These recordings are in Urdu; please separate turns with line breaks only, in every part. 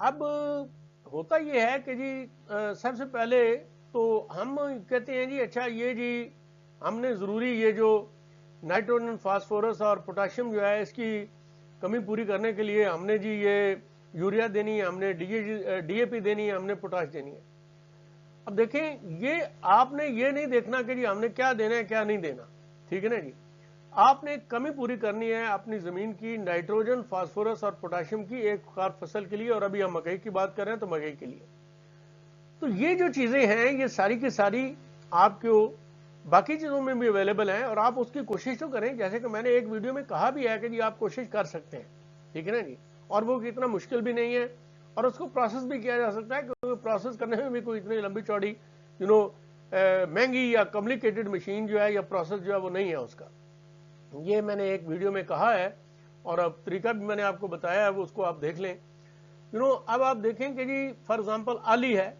اب ہوتا یہ ہے کہ جی سب سے پہلے تو ہم کہتے ہیں جی اچھا یہ جی ہم نے ضروری یہ جو نائٹروجن فاسفورس اور پوٹاشیم جو ہے اس کی کمی پوری کرنے کے لیے ہم نے جی یہ یوریا دینی ہے، ہم نے ڈی اے پی دینی ہے، ہم نے پوٹاش دینی ہے۔ اب دیکھیں یہ آپ نے یہ نہیں دیکھنا کہ جی ہم نے کیا دینا ہے کیا نہیں دینا، ٹھیک ہے نا جی، آپ نے کمی پوری کرنی ہے اپنی زمین کی نائٹروجن فاسفورس اور پوٹاشیم کی ایک خاص فصل کے لیے، اور ابھی ہم مکئی کی بات کر رہے ہیں تو مکئی کے لیے۔ تو یہ جو چیزیں ہیں یہ ساری کی ساری آپ کو باقی چیزوں میں بھی اویلیبل ہیں، اور آپ اس کی کوشش تو کریں، جیسے کہ میں نے ایک ویڈیو میں کہا بھی ہے کہ جی آپ کوشش کر سکتے ہیں، ٹھیک ہے نا جی، اور وہ اتنا مشکل بھی نہیں ہے، اور اس کو پروسیس بھی کیا جا سکتا ہے، کیونکہ پروسیس کرنے میں بھی کوئی اتنی لمبی چوڑی مہنگی یا کمپلیکیٹڈ مشین جو ہے یا پروسیس جو ہے وہ نہیں ہے اس کا۔ یہ میں نے ایک ویڈیو میں کہا ہے، اور اب طریقہ بھی میں نے آپ کو بتایا ہے، وہ اس کو آپ دیکھ لیں۔ اب آپ دیکھیں کہ جی فار ایگزامپل آلی ہے،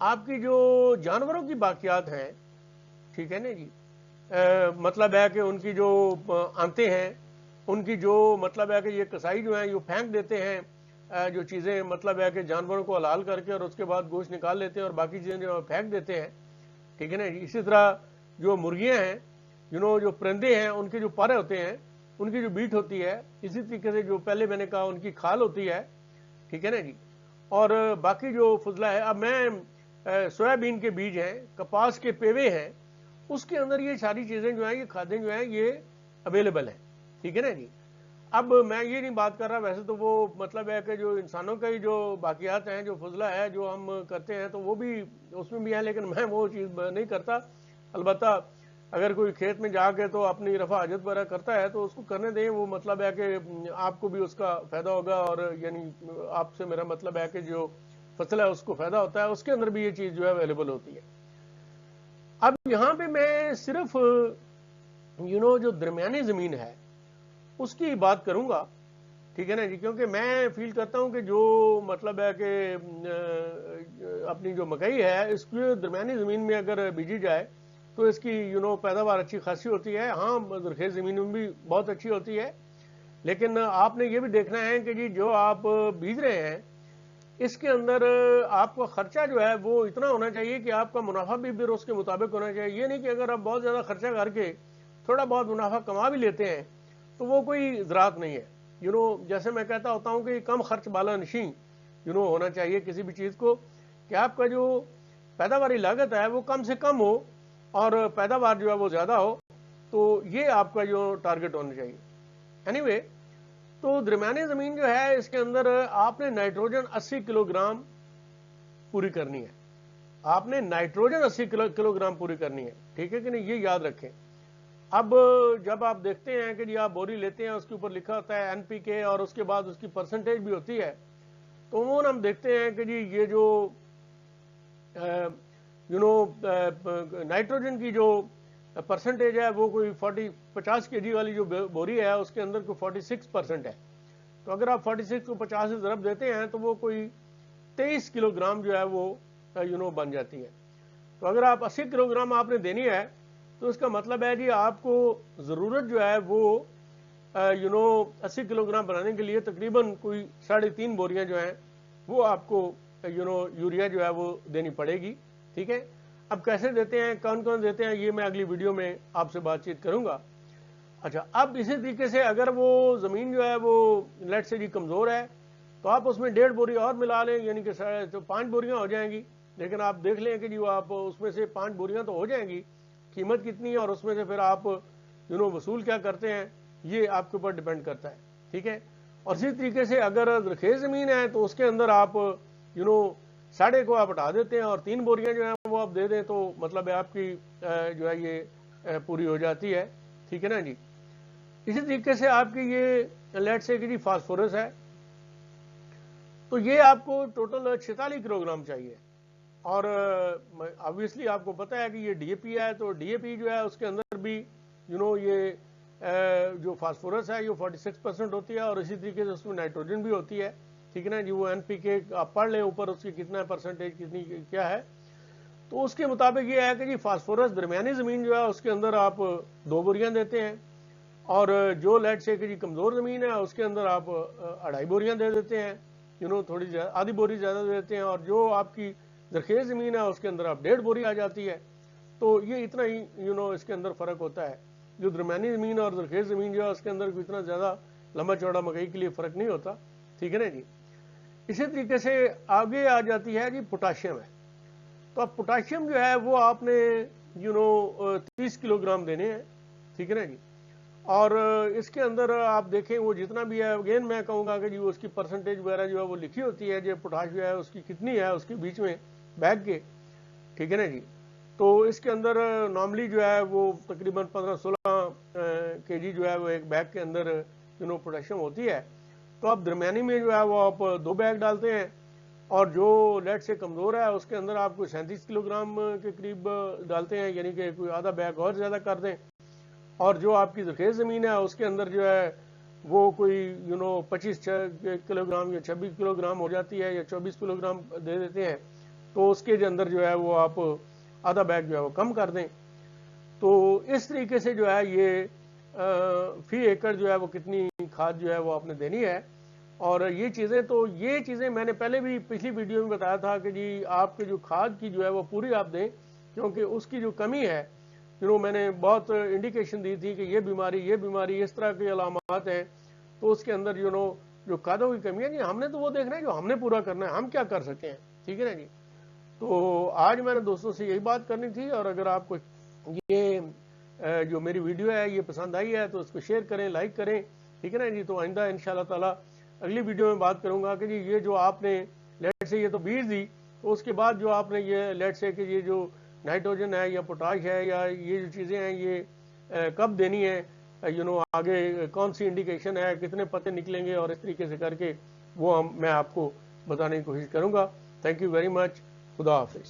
آپ کی جو جانوروں کی باقیات ہیں، ٹھیک ہے نا جی، مطلب ہے کہ ان کی جو آنتے ہیں، ان کی جو مطلب ہے کہ یہ کسائی جو ہیں یہ پھینک دیتے ہیں جو چیزیں، مطلب ہے کہ جانوروں کو حلال کر کے اور اس کے بعد گوشت نکال لیتے ہیں اور باقی چیزیں جو پھینک دیتے ہیں، ٹھیک ہے نا جی۔ اسی طرح جو مرغیاں ہیں، جو پرندے ہیں، ان کے جو پرے ہوتے ہیں، ان کی جو بیٹ ہوتی ہے، اسی طریقے سے جو پہلے میں نے کہا ان کی کھال ہوتی ہے، ٹھیک ہے نا جی، اور باقی جو فضلہ ہے، اب میں سویابین کے بیج ہیں، کپاس کے پیوے ہیں، اس کے اندر یہ ساری چیزیں جو ہیں، یہ کھادیں جو ہیں یہ اویلیبل ہیں، ٹھیک ہے نا جی۔ اب میں یہ نہیں بات کر رہا، ویسے تو وہ مطلب ہے کہ جو انسانوں کا ہی جو باقیات ہیں، جو فضلہ ہے جو ہم کرتے ہیں تو وہ بھی اس میں بھی ہے، لیکن میں وہ چیز نہیں کرتا۔ البتہ اگر کوئی کھیت میں جا کے تو اپنی رفع حاجت وغیرہ کرتا ہے تو اس کو کرنے دیں، وہ مطلب ہے کہ آپ کو بھی اس کا فائدہ ہوگا، اور یعنی آپ سے میرا مطلب ہے کہ جو فصل ہے اس کو فائدہ ہوتا ہے، اس کے اندر بھی یہ چیز جو ہے اویلیبل ہوتی ہے۔ اب یہاں پہ میں صرف جو درمیانی زمین ہے اس کی بات کروں گا، ٹھیک ہے نا جی، کیونکہ میں فیل کرتا ہوں کہ جو مطلب ہے کہ اپنی جو مکئی ہے اس کی درمیانی زمین میں اگر بیجی جائے تو اس کی پیداوار اچھی خاصی ہوتی ہے، ہاں زرخیز زمین میں بھی بہت اچھی ہوتی ہے، لیکن آپ نے یہ بھی دیکھنا ہے کہ جی جو آپ بیج رہے ہیں اس کے اندر آپ کا خرچہ جو ہے وہ اتنا ہونا چاہیے کہ آپ کا منافع بھی پھر اس کے مطابق ہونا چاہیے۔ یہ نہیں کہ اگر آپ بہت زیادہ خرچہ کر کے تھوڑا بہت منافع کما بھی لیتے ہیں تو وہ کوئی زراعت نہیں ہے۔ جیسے میں کہتا ہوتا ہوں کہ کم خرچ بالا نشین ہونا چاہیے کسی بھی چیز کو، کہ آپ کا جو پیداواری لاگت ہے وہ کم سے کم ہو اور پیداوار جو ہے وہ زیادہ ہو، تو یہ آپ کا جو ٹارگٹ ہونا چاہیے۔ اینی وے، تو درمیانی زمین جو ہے اس کے اندر آپ نے نائٹروجن 80 کلو گرام پوری کرنی ہے، آپ نے نائٹروجن 80 کلو گرام پوری کرنی ہے، ٹھیک ہے کہ نہیں، یہ یاد رکھیں۔ اب جب آپ دیکھتے ہیں کہ جی آپ بوری لیتے ہیں، اس کے اوپر لکھا ہوتا ہے این پی کے اور اس کے بعد اس کی پرسنٹیج بھی ہوتی ہے، تو عموماً ہم دیکھتے ہیں کہ جی یہ جو نائٹروجن کی جو پرسنٹیج ہے وہ کوئی 50 کے جی والی جو بوری ہے اس کے اندر کوئی 46% ہے، تو اگر آپ 46 کو 50 سے ضرب دیتے ہیں تو وہ کوئی 23 کلو گرام جو ہے وہ بن جاتی ہے۔ تو اگر آپ 80 کلو گرام آپ نے دینی ہے تو اس کا مطلب ہے جی آپ کو ضرورت جو ہے وہ 80 کلو گرام بنانے کے لیے تقریباً کوئی 3.5 بوریاں جو ہیں وہ آپ کو یوریا جو ہے وہ دینی پڑے گی، ٹھیک ہے۔ اب کیسے دیتے ہیں، کون کون دیتے ہیں، یہ میں اگلی ویڈیو میں آپ سے بات چیت کروں گا۔ اچھا، اب اسی طریقے سے اگر وہ زمین جو ہے وہ لیٹ سے جی کمزور ہے تو آپ اس میں 1.5 بوری اور ملا لیں، یعنی کہ 5 بوریاں ہو جائیں گی، لیکن آپ دیکھ لیں کہ جی آپ اس میں سے 5 بوریاں تو ہو جائیں گی، قیمت کتنی ہے اور اس میں سے پھر آپ وصول کیا کرتے ہیں یہ آپ کے اوپر ڈیپینڈ کرتا ہے، ٹھیک ہے۔ اور اسی طریقے سے اگر زرخیز زمین ہے تو اس کے اندر آپ 1.5 کو آپ ہٹا دیتے ہیں اور 3 بوریاں جو ہیں وہ آپ دے دیں، تو مطلب ہے آپ کی جو ہے یہ پوری ہو جاتی ہے، ٹھیک ہے نا جی۔ اسی طریقے سے آپ کی یہ لیٹ سے کہ جی فاسفورس ہے، تو یہ آپ کو ٹوٹل 46 کلو گرام چاہیے، اور obviously آپ کو پتا ہے کہ یہ ڈی اے پی ہے، تو ڈی اے پی جو ہے اس کے اندر بھی یہ جو فاسفورس ہے یہ 46% ہوتی ہے، اور اسی طریقے سے اس میں نائٹروجن بھی ہوتی ہے، ٹھیک ہے نا جی۔ وہ این پی کے آپ پڑھ لیں اوپر اس کی کتنا پرسنٹیج کتنی کیا ہے، تو اس کے مطابق یہ ہے کہ جی فاسفورس درمیانی زمین جو ہے اس کے اندر آپ 2 بوریاں دیتے ہیں، اور جو لیٹ سے کہ جی کمزور زمین ہے اس کے اندر آپ 2.5 بوریاں دے دیتے ہیں، تھوڑی آدھی بوری زیادہ دیتے ہیں، اور جو آپ کی زرخیز زمین ہے اس کے اندر آپ 1.5 بوری آ جاتی ہے. تو یہ اتنا ہی اس کے اندر فرق ہوتا ہے. جو درمیانی زمین اور زرخیز زمین جو ہے اس کے اندر اتنا زیادہ لمبا چوڑا مکئی کے لیے فرق نہیں ہوتا. ٹھیک ہے نا جی. اسی طریقے سے آگے آ جاتی ہے جی پوٹاشیم ہے. تو اب پوٹاشیم جو ہے وہ آپ نے 30 کلو گرام دینے ہیں. ٹھیک ہے نا جی. اور اس کے اندر آپ دیکھیں وہ جتنا بھی ہے، اگین میں کہوں گا کہ جی اس کی پرسنٹیج وغیرہ جو ہے وہ لکھی ہوتی ہے، جو پوٹاش جو ہے اس کی کتنی ہے اس کے بیچ میں بیگ کے. ٹھیک ہے نا جی. تو اس کے اندر نارملی جو ہے وہ تقریباً 15-16 کے جی جو ہے وہ ایک بیگ کے اندر پوٹاشیم ہوتی ہے. تو آپ درمیانی میں جو ہے وہ آپ 2 بیگ ڈالتے ہیں، اور جو لیٹ سے کمزور ہے اس کے اندر آپ کوئی 37 کلو گرام کے قریب ڈالتے ہیں، یعنی کہ کوئی آدھا بیگ اور زیادہ کر دیں. اور جو آپ کی زرخیز زمین ہے اس کے اندر جو ہے وہ کوئی 25 کلو گرام یا 26 کلو گرام ہو جاتی ہے، یا 24 کلو گرام دے دیتے ہیں. تو اس کے اندر جو ہے وہ آپ آدھا بیگ جو ہے وہ کم کر دیں. تو اس طریقے سے جو ہے یہ فی ایکڑ جو ہے وہ کتنی کھاد جو ہے وہ آپ نے دینی ہے. اور یہ چیزیں میں نے پہلے بھی پچھلی ویڈیو میں بتایا تھا کہ جی آپ کے جو کھاد کی جو ہے وہ پوری آپ دیں، کیونکہ اس کی جو کمی ہے میں نے بہت انڈیکیشن دی تھی کہ یہ بیماری اس طرح کے علامات ہیں. تو اس کے اندر جو کھادوں کی کمی ہے جی ہم نے تو وہ دیکھنا ہے جو ہم نے پورا کرنا ہے، ہم کیا کر سکتے ہیں. ٹھیک ہے نا جی. تو آج میں نے دوستوں سے یہی بات کرنی تھی. اور اگر آپ کو یہ جو میری ویڈیو ہے یہ پسند آئی ہے تو اس کو شیئر کریں، لائک کریں. ٹھیک ہے نا جی. تو آئندہ انشاءاللہ تعالی اگلی ویڈیو میں بات کروں گا کہ جی یہ جو آپ نے لیٹ سے یہ تو بیج دی، تو اس کے بعد جو آپ نے یہ لیٹ سے کہ یہ جو نائٹروجن ہے یا پوٹاش ہے یا یہ جو چیزیں ہیں یہ کب دینی ہے، آگے کون سی انڈیکیشن ہے، کتنے پتے نکلیں گے، اور اس طریقے سے کر کے وہ میں آپ کو بتانے کی کوشش کروں گا. Thank you very much. خدا حافظ.